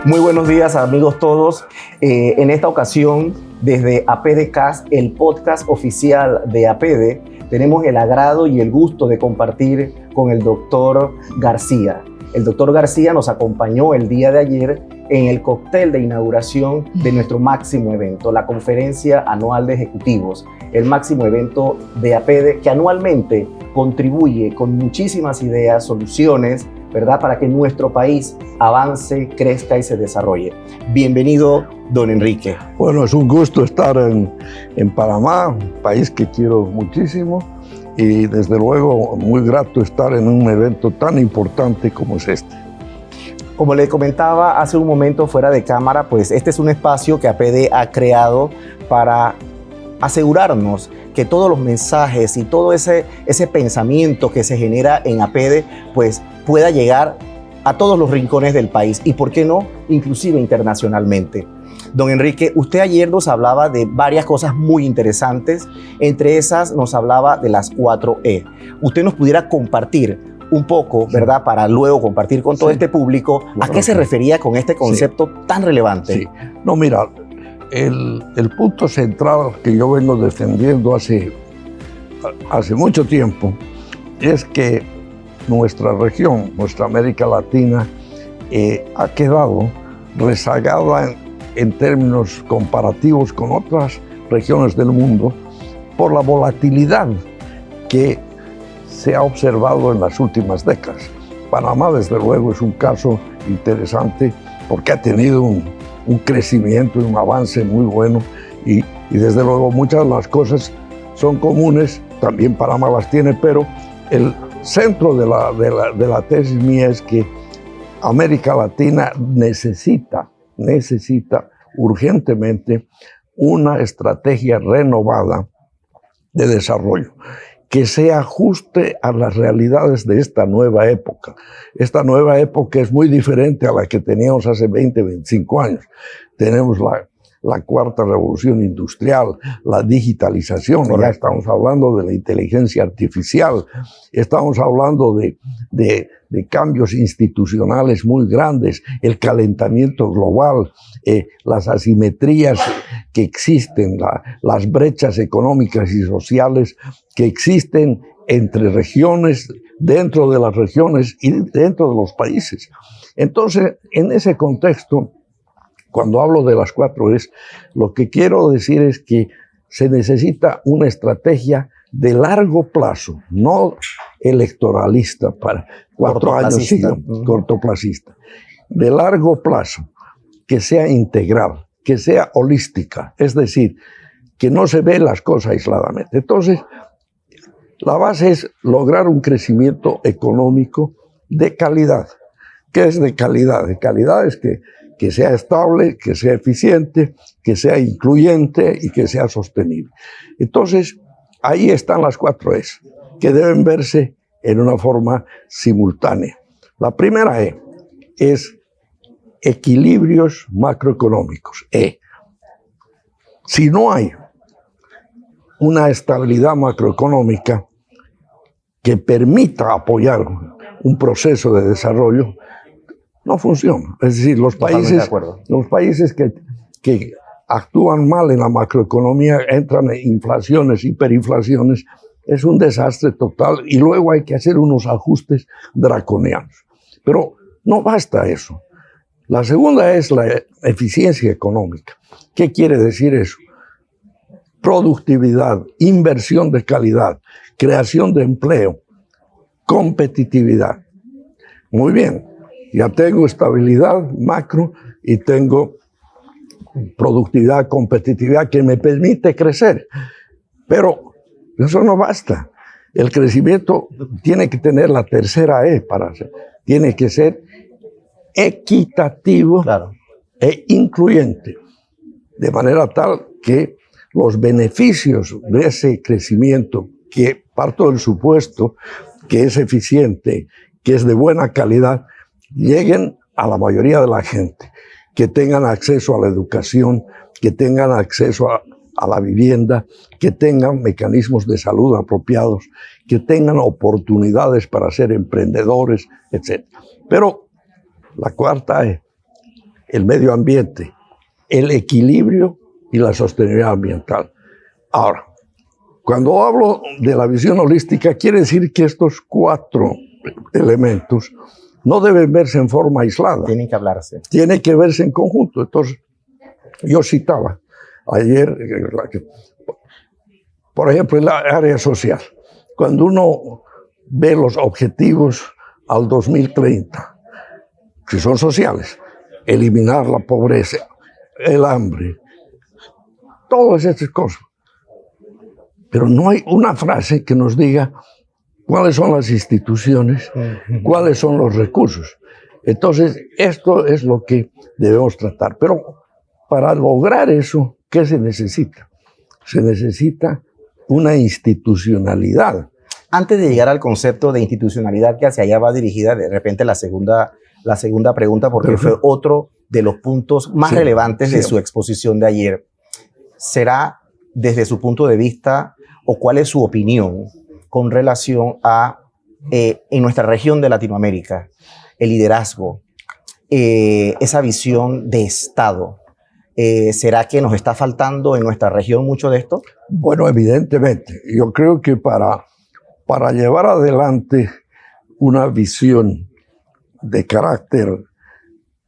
Muy buenos días, amigos todos. En esta ocasión, desde APDcast, el podcast oficial de APD, tenemos el agrado y el gusto de compartir con el doctor García. El doctor García nos acompañó el día de ayer en el cóctel de inauguración de nuestro máximo evento, la Conferencia Anual de Ejecutivos, el máximo evento de APD que anualmente contribuye con muchísimas ideas, soluciones, ¿verdad?, para que nuestro país avance, crezca y se desarrolle. Bienvenido, don Enrique. Bueno, es un gusto estar en Panamá, un país que quiero muchísimo, y desde luego muy grato estar en un evento tan importante como es este. Como le comentaba hace un momento fuera de cámara, pues este es un espacio que APD ha creado para asegurarnos que todos los mensajes y todo ese pensamiento que se genera en APD pues pueda llegar a todos los rincones del país y, ¿por qué no?, inclusive internacionalmente. Don Enrique, usted ayer nos hablaba de varias cosas muy interesantes, entre esas nos hablaba de las 4E. ¿Usted nos pudiera compartir un poco, verdad, para luego compartir con todo este público, a qué se refería con este concepto tan relevante? Sí, no, mira, el punto central que yo vengo defendiendo hace mucho tiempo es que nuestra región, nuestra América Latina, ha quedado rezagada en términos comparativos con otras regiones del mundo por la volatilidad que se ha observado en las últimas décadas. Panamá, desde luego, es un caso interesante porque ha tenido un crecimiento y un avance muy bueno y desde luego muchas de las cosas son comunes, también Panamá las tiene, pero el centro de la tesis mía es que América Latina necesita urgentemente una estrategia renovada de desarrollo que se ajuste a las realidades de esta nueva época. Esta nueva época es muy diferente a la que teníamos hace 20, 25 años. Tenemos la cuarta revolución industrial, la digitalización, ya estamos hablando de la inteligencia artificial, estamos hablando de cambios institucionales muy grandes, el calentamiento global, las asimetrías que existen, las brechas económicas y sociales que existen entre regiones, dentro de las regiones y dentro de los países. Entonces, en ese contexto, cuando hablo de las 4Es, lo que quiero decir es que se necesita una estrategia de largo plazo, no electoralista para 4 años, sino cortoplacista, de largo plazo, que sea integral, que sea holística, es decir, que no se ve las cosas aisladamente. Entonces, la base es lograr un crecimiento económico de calidad. ¿Qué es de calidad? De calidad es que sea estable, que sea eficiente, que sea incluyente y que sea sostenible. Entonces, ahí están las 4Es, que deben verse en una forma simultánea. La primera E es equilibrios macroeconómicos. Si no hay una estabilidad macroeconómica que permita apoyar un proceso de desarrollo, no funciona. Es decir, los países que actúan mal en la macroeconomía entran en inflaciones, hiperinflaciones, es un desastre total y luego hay que hacer unos ajustes draconianos. Pero no basta eso. La segunda es la eficiencia económica. ¿Qué quiere decir eso? Productividad, inversión de calidad, creación de empleo, competitividad. Muy bien. Ya tengo estabilidad macro y tengo productividad, competitividad que me permite crecer. Pero eso no basta. El crecimiento tiene que tener la tercera E para hacer. Tiene que ser equitativo e incluyente. De manera tal que los beneficios de ese crecimiento, que parto del supuesto que es eficiente, que es de buena calidad, lleguen a la mayoría de la gente, que tengan acceso a la educación, que tengan acceso a la vivienda, que tengan mecanismos de salud apropiados, que tengan oportunidades para ser emprendedores, etc. Pero la cuarta es el medio ambiente, el equilibrio y la sostenibilidad ambiental. Ahora, cuando hablo de la visión holística, quiere decir que estos 4 elementos no deben verse en forma aislada. Tienen que hablarse. Tienen que verse en conjunto. Entonces, yo citaba ayer, por ejemplo, en la área social, cuando uno ve los objetivos al 2030, que son sociales, eliminar la pobreza, el hambre, todas estas cosas. Pero no hay una frase que nos diga cuáles son las instituciones, cuáles son los recursos. Entonces, esto es lo que debemos tratar. Pero para lograr eso, ¿qué se necesita? Se necesita una institucionalidad. Antes de llegar al concepto de institucionalidad, que hacia allá va dirigida de repente la segunda pregunta, porque fue otro de los puntos más relevantes de su exposición de ayer. ¿Será desde su punto de vista o cuál es su opinión con relación a, en nuestra región de Latinoamérica, el liderazgo, esa visión de Estado? ¿Será que nos está faltando en nuestra región mucho de esto? Bueno, evidentemente. Yo creo que para llevar adelante una visión de carácter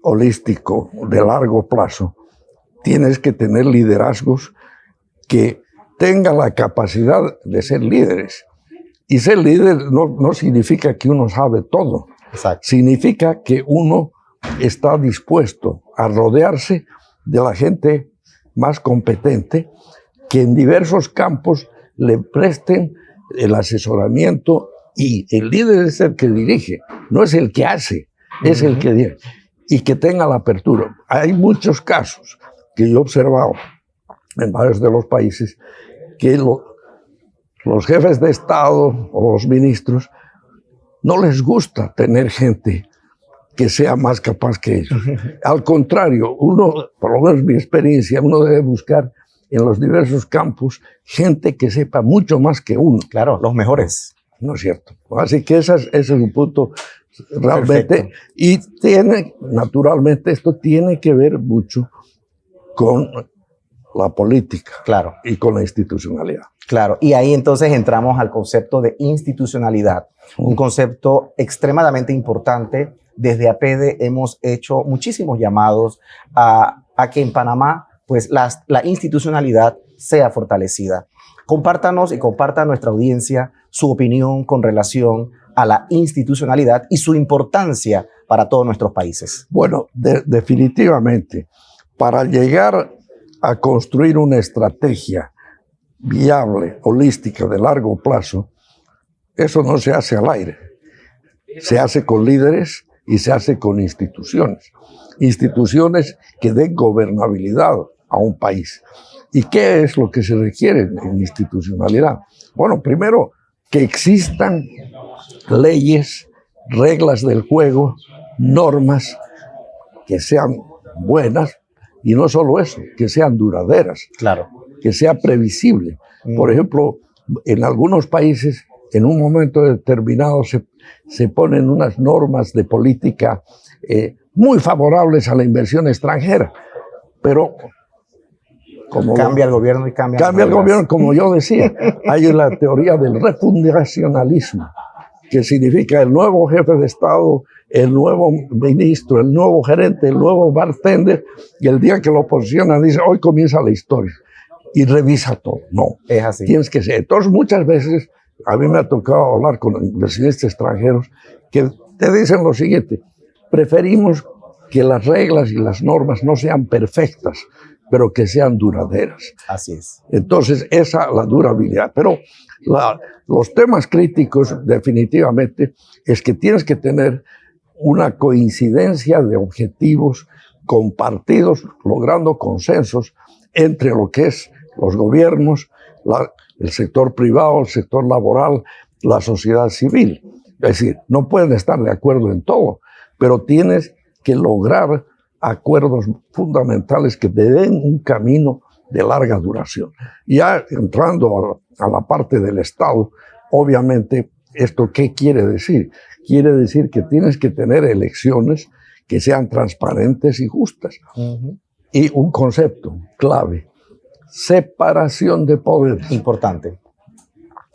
holístico de largo plazo, tienes que tener liderazgos que tengan la capacidad de ser líderes. Y ser líder no significa que uno sabe todo. Exacto. Significa que uno está dispuesto a rodearse de la gente más competente, que en diversos campos le presten el asesoramiento, y el líder es el que dirige, no es el que hace, es el que dirige, y que tenga la apertura. Hay muchos casos que yo he observado en varios de los países que los jefes de Estado o los ministros no les gusta tener gente que sea más capaz que ellos. Al contrario, uno, por lo menos mi experiencia, uno debe buscar en los diversos campos gente que sepa mucho más que uno. Claro, los mejores. ¿No es cierto? Así que ese es un punto realmente. Perfecto. Y naturalmente, esto tiene que ver mucho con la política, claro, y con la institucionalidad. Claro, y ahí entonces entramos al concepto de institucionalidad, un concepto extremadamente importante. Desde APEDE hemos hecho muchísimos llamados a que en Panamá pues la institucionalidad sea fortalecida. Compártanos y comparta a nuestra audiencia su opinión con relación a la institucionalidad y su importancia para todos nuestros países. Bueno, definitivamente, para llegar a construir una estrategia viable, holística, de largo plazo, eso no se hace al aire. Se hace con líderes y se hace con instituciones. Instituciones que den gobernabilidad a un país. ¿Y qué es lo que se requiere en institucionalidad? Bueno, primero, que existan leyes, reglas del juego, normas que sean buenas, y no solo eso, que sean duraderas, claro, que sea previsible. Por ejemplo, en algunos países, en un momento determinado, se ponen unas normas de política muy favorables a la inversión extranjera, pero como cambia el gobierno y cambia el gobierno, como yo decía. Hay la teoría del refundacionalismo, que significa el nuevo jefe de Estado, el nuevo ministro, el nuevo gerente, el nuevo bartender, y el día que lo posiciona dice, hoy comienza la historia, y revisa todo. No, es así. Tienes que ser. Entonces, muchas veces, a mí me ha tocado hablar con inversionistas extranjeros que te dicen lo siguiente: preferimos que las reglas y las normas no sean perfectas, pero que sean duraderas. Así es. Entonces, esa la durabilidad. Pero los temas críticos, definitivamente, es que tienes que tener una coincidencia de objetivos compartidos, logrando consensos entre lo que es los gobiernos, el sector privado, el sector laboral, la sociedad civil. Es decir, no pueden estar de acuerdo en todo, pero tienes que lograr acuerdos fundamentales que te den un camino de larga duración. Ya entrando a la parte del Estado, obviamente, ¿esto qué quiere decir? Quiere decir que tienes que tener elecciones que sean transparentes y justas. Y un concepto clave: separación de poderes. Importante.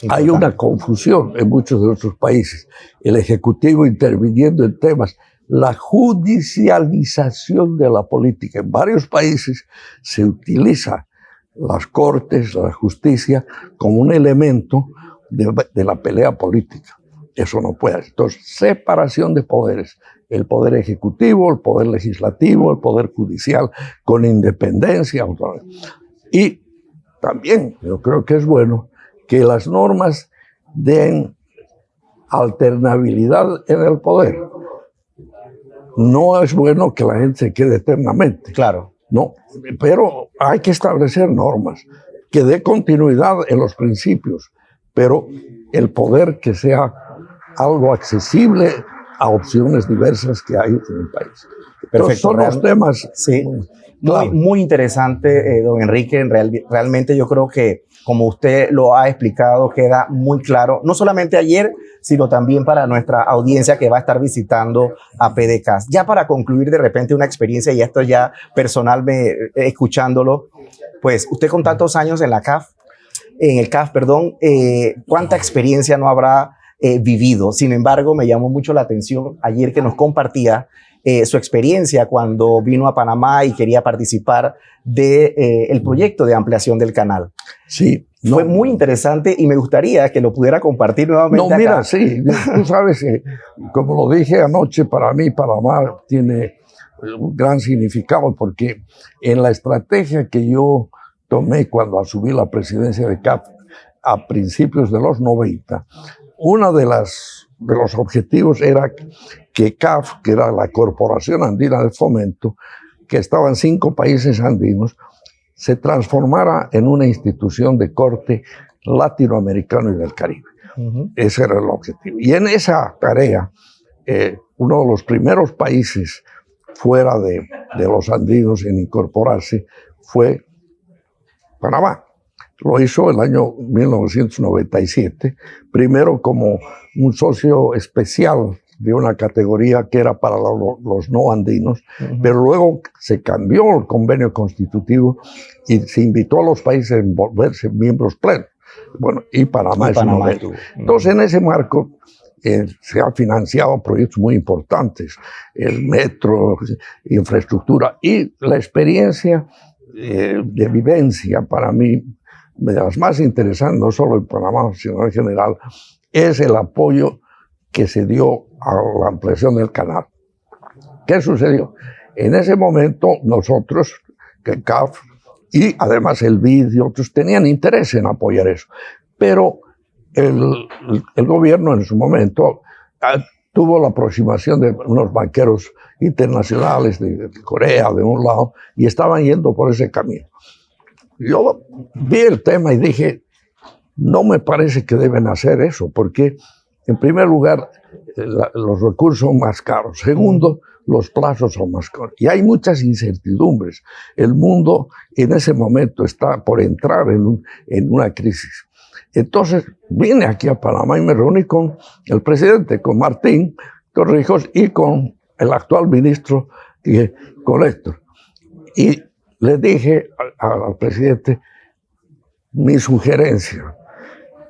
Hay una confusión en muchos de nuestros países. El Ejecutivo interviniendo en temas, la judicialización de la política. En varios países se utiliza las cortes, la justicia, como un elemento de la pelea política. Eso no puede. Entonces, separación de poderes. El poder ejecutivo, el poder legislativo, el poder judicial, con independencia. Y también yo creo que es bueno que las normas den alternabilidad en el poder. No es bueno que la gente se quede eternamente. Claro. No, pero hay que establecer normas que dé continuidad en los principios, pero el poder que sea algo accesible a opciones diversas que hay en el país. Perfecto. Son los temas. Sí. Muy interesante, don Enrique. Realmente yo creo que, como usted lo ha explicado, queda muy claro, no solamente ayer, sino también para nuestra audiencia que va a estar visitando a PDCAS. Ya para concluir, de repente, una experiencia, y esto ya personal, escuchándolo, pues usted con tantos años en el CAF, ¿cuánta experiencia no habrá vivido? Sin embargo, me llamó mucho la atención ayer que nos compartía su experiencia cuando vino a Panamá y quería participar del proyecto de ampliación del canal. Sí. Fue muy interesante y me gustaría que lo pudiera compartir nuevamente. No, mira, acá. Sí, tú sabes, como lo dije anoche, para mí Panamá tiene un gran significado, porque en la estrategia que yo tomé cuando asumí la presidencia de CAF a principios de los 90, uno de los objetivos era que CAF, que era la Corporación Andina de Fomento, que estaba en 5 países andinos, se transformara en una institución de corte latinoamericano y del Caribe. Ese era el objetivo. Y en esa tarea, uno de los primeros países fuera de los andinos en incorporarse fue Panamá. Lo hizo el año 1997, primero como un socio especial de una categoría que era para los no andinos, pero luego se cambió el convenio constitutivo y se invitó a los países a volverse miembros plenos. Bueno, y Panamá es uno de ellos. Entonces, en ese marco se han financiado proyectos muy importantes, el metro, infraestructura, y la experiencia de vivencia para mí, de las más interesantes, no solo en Panamá, sino en general, es el apoyo que se dio a la ampliación del canal. ¿Qué sucedió? En ese momento nosotros, que CAF y además el BID y otros tenían interés en apoyar eso, pero el gobierno en su momento tuvo la aproximación de unos banqueros internacionales de Corea, de un lado, y estaban yendo por ese camino. Yo vi el tema y dije, no me parece que deben hacer eso, porque en primer lugar, los recursos son más caros. Segundo, los plazos son más caros. Y hay muchas incertidumbres. El mundo en ese momento está por entrar en una crisis. Entonces, vine aquí a Panamá y me reuní con el presidente, con Martín Torrijos y con el actual ministro, y con Héctor. Y le dije al presidente, mi sugerencia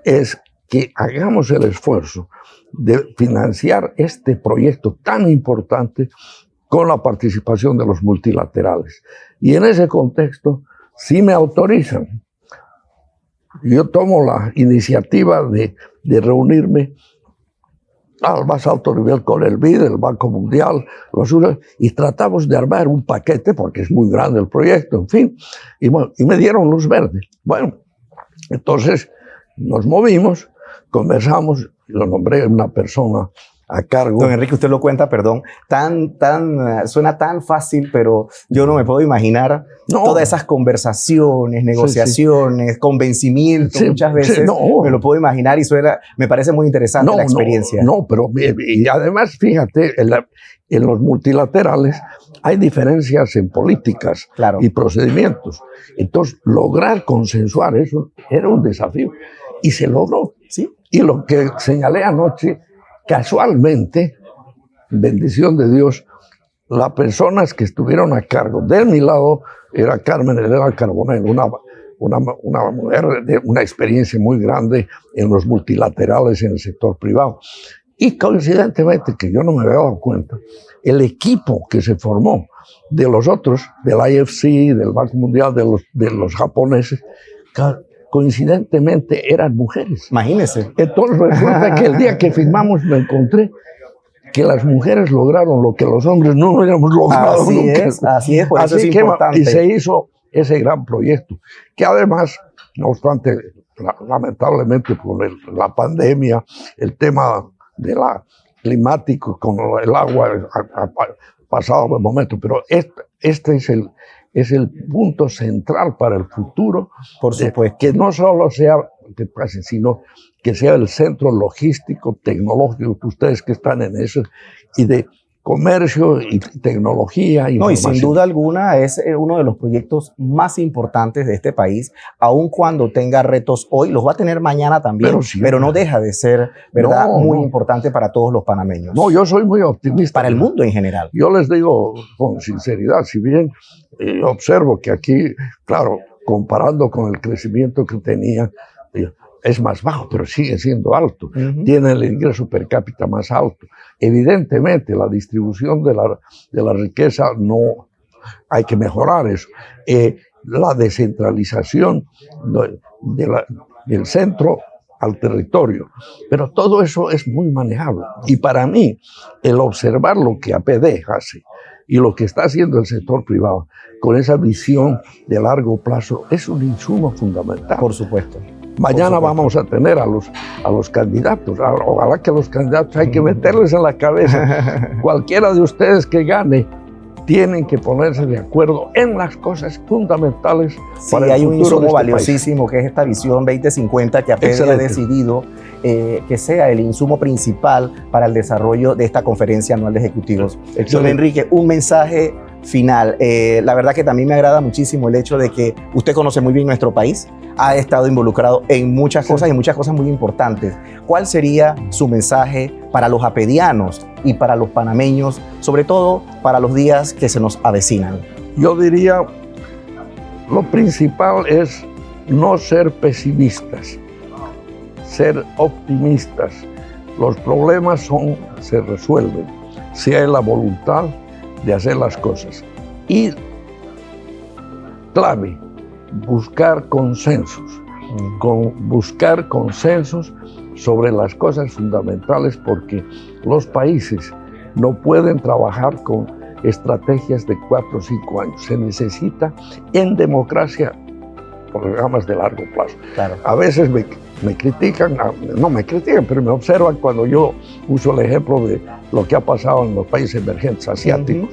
es que hagamos el esfuerzo de financiar este proyecto tan importante con la participación de los multilaterales. Y en ese contexto, si me autorizan, yo tomo la iniciativa de reunirme al más alto nivel con el BID, el Banco Mundial, y tratamos de armar un paquete, porque es muy grande el proyecto, en fin, y me dieron luz verde. Bueno, entonces nos movimos, conversamos, y lo nombré una persona a cargo. Don Enrique, usted lo cuenta, perdón, suena tan fácil, pero yo no me puedo imaginar todas esas conversaciones, negociaciones, convencimientos, muchas veces me lo puedo imaginar y me parece muy interesante la experiencia. Pero y además, fíjate, en los multilaterales hay diferencias en políticas y procedimientos. Entonces, lograr consensuar eso era un desafío y se logró. ¿Sí? Y lo que señalé anoche, casualmente, bendición de Dios, las personas que estuvieron a cargo de mi lado era Carmen Herrera Carbonell, una mujer de una experiencia muy grande en los multilaterales en el sector privado. Y coincidentemente, que yo no me había dado cuenta, el equipo que se formó de los otros, del IFC, del Banco Mundial, de los japoneses, coincidentemente eran mujeres. Imagínese. Entonces resulta que el día que firmamos me encontré que las mujeres lograron lo que los hombres no hubiéramos logrado nunca. Así es, por eso es importante. Y se hizo ese gran proyecto, que además, no obstante, lamentablemente por la pandemia, el tema climático con el agua ha pasado de momento, pero este es el punto central para el futuro. Por supuesto. Que no solo sea que pase, sino que sea el centro logístico, tecnológico, que ustedes que están en eso, y de comercio y tecnología. No, y sin duda alguna es uno de los proyectos más importantes de este país, aun cuando tenga retos hoy, los va a tener mañana también, pero no deja de ser, ¿verdad?, muy importante para todos los panameños. No, yo soy muy optimista. Para el mundo en general. Yo les digo con sinceridad, si bien observo que aquí, claro, comparando con el crecimiento que tenía, es más bajo, pero sigue siendo alto. Tiene el ingreso per cápita más alto. Evidentemente, la distribución de la riqueza no hay que mejorar eso. La descentralización del centro al territorio. Pero todo eso es muy manejable. Y para mí, el observar lo que APD hace y lo que está haciendo el sector privado con esa visión de largo plazo es un insumo fundamental. Por supuesto. Mañana vamos a tener a los candidatos. Ojalá que los candidatos hay que meterles en la cabeza. Cualquiera de ustedes que gane, tienen que ponerse de acuerdo en las cosas fundamentales para el futuro. Sí, hay un insumo valiosísimo que es esta visión 2050 que APD ha decidido que sea el insumo principal para el desarrollo de esta conferencia anual de ejecutivos. Don Enrique, un mensaje final. La verdad que también me agrada muchísimo el hecho de que usted conoce muy bien nuestro país, ha estado involucrado en muchas cosas y muchas cosas muy importantes. ¿Cuál sería su mensaje para los apedianos y para los panameños, sobre todo para los días que se nos avecinan? Yo diría, lo principal es no ser pesimistas, ser optimistas. Los problemas se resuelven si hay la voluntad de hacer las cosas. Y clave, buscar consensos, buscar consensos sobre las cosas fundamentales, porque los países no pueden trabajar con estrategias de 4 o 5 años. Se necesita en democracia programas de largo plazo. Claro. A veces me critican, no me critican, pero me observan cuando yo uso el ejemplo de lo que ha pasado en los países emergentes asiáticos,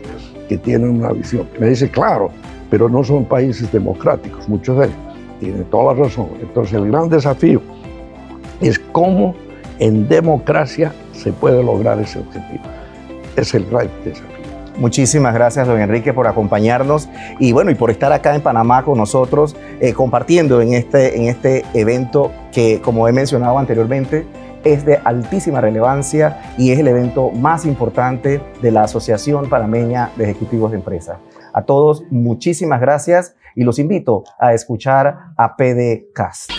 que tienen una visión. Me dice, claro, pero no son países democráticos, muchos de ellos. Tienen toda la razón. Entonces el gran desafío es cómo en democracia se puede lograr ese objetivo. Es el gran desafío. Muchísimas gracias, don Enrique, por acompañarnos y bueno, y por estar acá en Panamá con nosotros, compartiendo en este evento que, como he mencionado anteriormente, es de altísima relevancia y es el evento más importante de la Asociación Panameña de Ejecutivos de Empresas. A todos, muchísimas gracias y los invito a escuchar APD Cast.